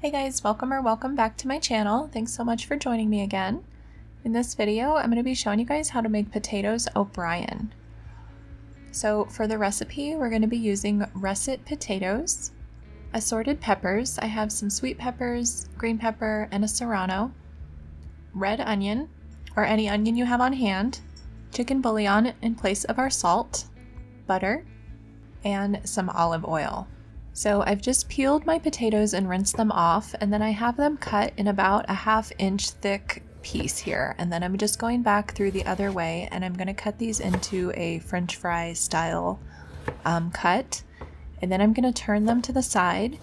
Hey guys, welcome back to my channel. Thanks so much for joining me again. In this video, I'm going to be showing you guys how to make potatoes O'Brien. So for the recipe, we're going to be using russet potatoes, assorted peppers. I have some sweet peppers, green pepper, and a serrano, red onion, or any onion you have on hand, chicken bouillon in place of our salt, butter, and some olive oil. So I've just peeled my potatoes and rinsed them off, and then I have them cut in about a 1/2 inch thick piece here. And then I'm just going back through the other way, and I'm going to cut these into a French fry style cut. And then I'm going to turn them to the side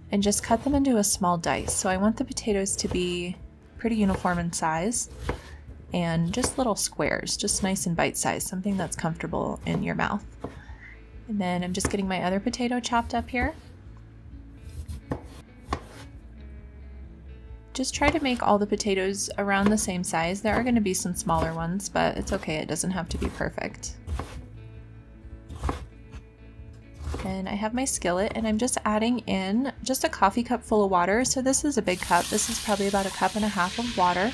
and just cut them into a small dice. So I want the potatoes to be pretty uniform in size and just little squares, just nice and bite-sized, something that's comfortable in your mouth. And then I'm just getting my other potato chopped up here. Just try to make all the potatoes around the same size. There are going to be some smaller ones, but it's okay. It doesn't have to be perfect. And I have my skillet, and I'm just adding in just a coffee cup full of water. So this is a big cup. This is probably about 1.5 cups of water.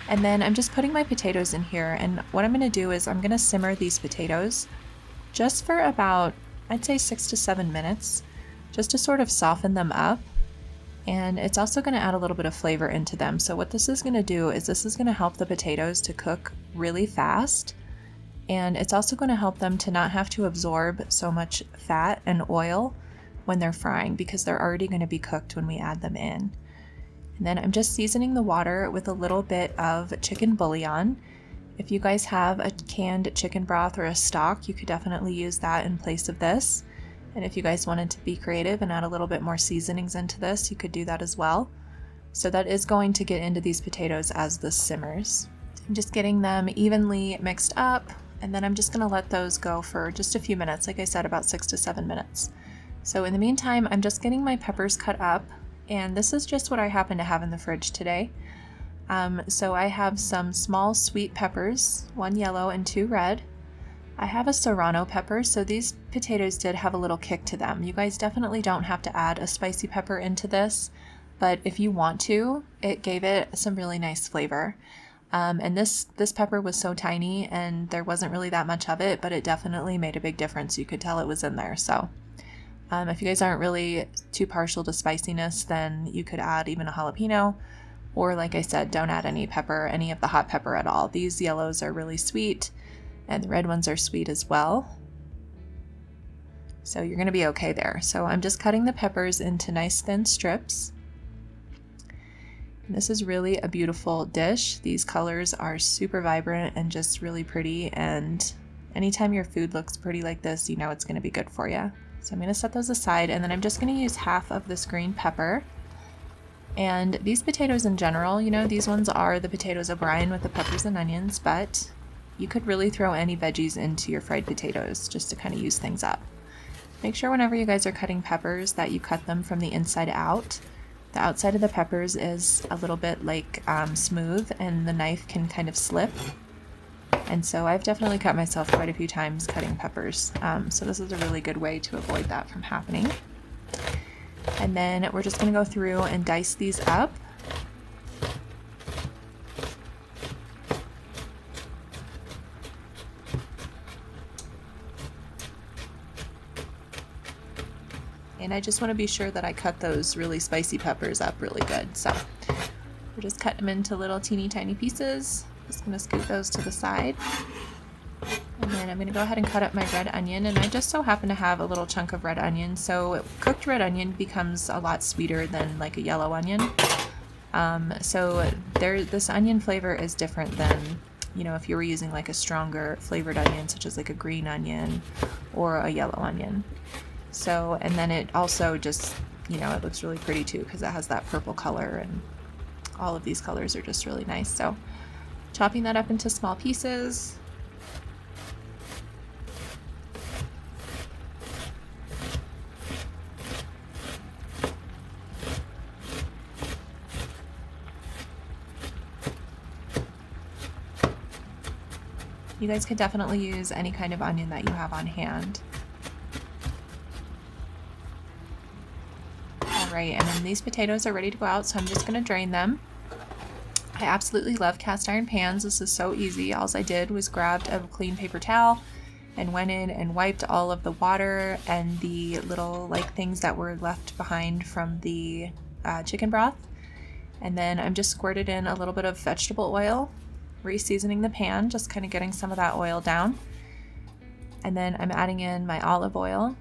And then I'm just putting my potatoes in here. And what I'm going to do is I'm going to simmer these potatoes just for about, I'd say 6 to 7 minutes, just to sort of soften them up. And it's also going to add a little bit of flavor into them. So what this is going to do is this is going to help the potatoes to cook really fast. And it's also going to help them to not have to absorb so much fat and oil when they're frying, because they're already going to be cooked when we add them in. And then I'm just seasoning the water with a little bit of chicken bouillon. If you guys have a canned chicken broth or a stock, you could definitely use that in place of this. And if you guys wanted to be creative and add a little bit more seasonings into this, you could do that as well. So that is going to get into these potatoes as this simmers. I'm just getting them evenly mixed up, and then I'm just going to let those go for just a few minutes, like I said, about 6 to 7 minutes. So in the meantime, I'm just getting my peppers cut up, and this is just what I happen to have in the fridge today. So I have some small sweet peppers, 1 yellow and 2 red. I have a serrano pepper, so these potatoes did have a little kick to them. You guys definitely don't have to add a spicy pepper into this, but if you want to, it gave it some really nice flavor. And this pepper was so tiny and there wasn't really that much of it, but it definitely made a big difference. You could tell it was in there. So if you guys aren't really too partial to spiciness, then you could add even a jalapeno. Or like I said, don't add any pepper, any of the hot pepper at all. These yellows are really sweet, and the red ones are sweet as well. So you're going to be okay there. So I'm just cutting the peppers into nice thin strips. And this is really a beautiful dish. These colors are super vibrant and just really pretty. And anytime your food looks pretty like this, you know it's going to be good for you. So I'm going to set those aside, and then I'm just going to use half of this green pepper. And these potatoes in general, you know, these ones are the potatoes O'Brien with the peppers and onions, but you could really throw any veggies into your fried potatoes just to kind of use things up. Make sure whenever you guys are cutting peppers that you cut them from the inside out. The outside of the peppers is a little bit like smooth, and the knife can kind of slip. And so I've definitely cut myself quite a few times cutting peppers. So this is a really good way to avoid that from happening. And then we're just going to go through and dice these up. And I just want to be sure that I cut those really spicy peppers up really good. So we're just cutting them into little teeny tiny pieces. Just going to scoot those to the side. And then I'm going to go ahead and cut up my red onion, and I just so happen to have a little chunk of red onion, so cooked red onion becomes a lot sweeter than like a yellow onion. So this onion flavor is different than, you know, if you were using like a stronger flavored onion, such as like a green onion or a yellow onion. So, and then it also just, you know, it looks really pretty too because it has that purple color, and all of these colors are just really nice. So chopping that up into small pieces. You guys could definitely use any kind of onion that you have on hand. right, and then these potatoes are ready to go out, so I'm just going to drain them. I absolutely love cast iron pans. This is so easy. All I did was grabbed a clean paper towel and went in and wiped all of the water and the little like things that were left behind from the chicken broth. And then I'm just squirted in a little bit of vegetable oil, re-seasoning the pan, just kind of getting some of that oil down. And then I'm adding in my olive oil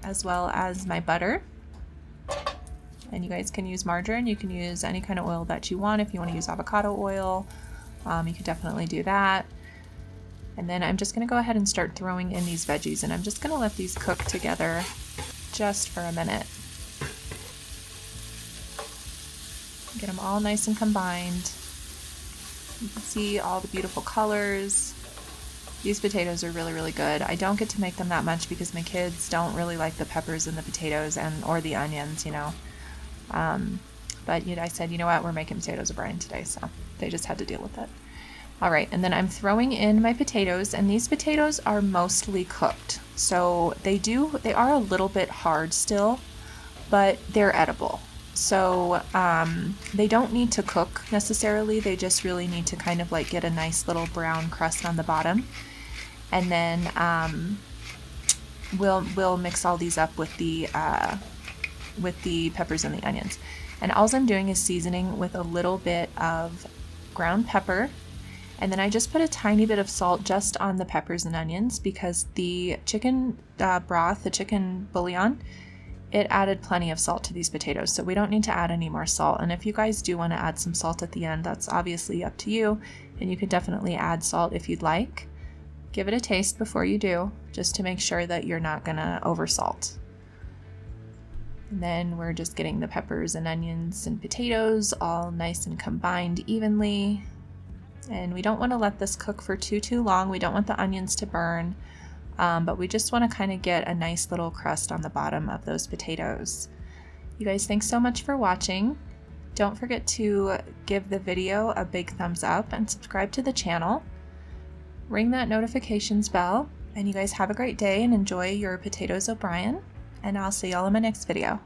as well as my butter. And you guys can use margarine, you can use any kind of oil that you want. If you want to use avocado oil, you can definitely do that. And then I'm just going to go ahead and start throwing in these veggies, and I'm just going to let these cook together just for a minute. Get them all nice and combined. You can see all the beautiful colors. These potatoes are really, really good. I don't get to make them that much because my kids don't really like the peppers and the potatoes or the onions, you know. But I said, you know what, we're making potatoes O'Brien today, so they just had to deal with it. All right, and then I'm throwing in my potatoes, and these potatoes are mostly cooked. So they are a little bit hard still, but they're edible. So they don't need to cook necessarily. They just really need to kind of like get a nice little brown crust on the bottom. And then we'll mix all these up with the peppers and the onions. And all I'm doing is seasoning with a little bit of ground pepper. And then I just put a tiny bit of salt just on the peppers and onions because the chicken broth, the chicken bouillon, it added plenty of salt to these potatoes. So we don't need to add any more salt. And if you guys do want to add some salt at the end, that's obviously up to you. And you can definitely add salt if you'd like. Give it a taste before you do, just to make sure that you're not gonna over salt. And then we're just getting the peppers and onions and potatoes all nice and combined evenly. And we don't want to let this cook for too long. We don't want the onions to burn, but we just want to kind of get a nice little crust on the bottom of those potatoes. You guys, thanks so much for watching. Don't forget to give the video a big thumbs up and subscribe to the channel. Ring that notifications bell, and you guys have a great day and enjoy your potatoes O'Brien, and I'll see y'all in my next video.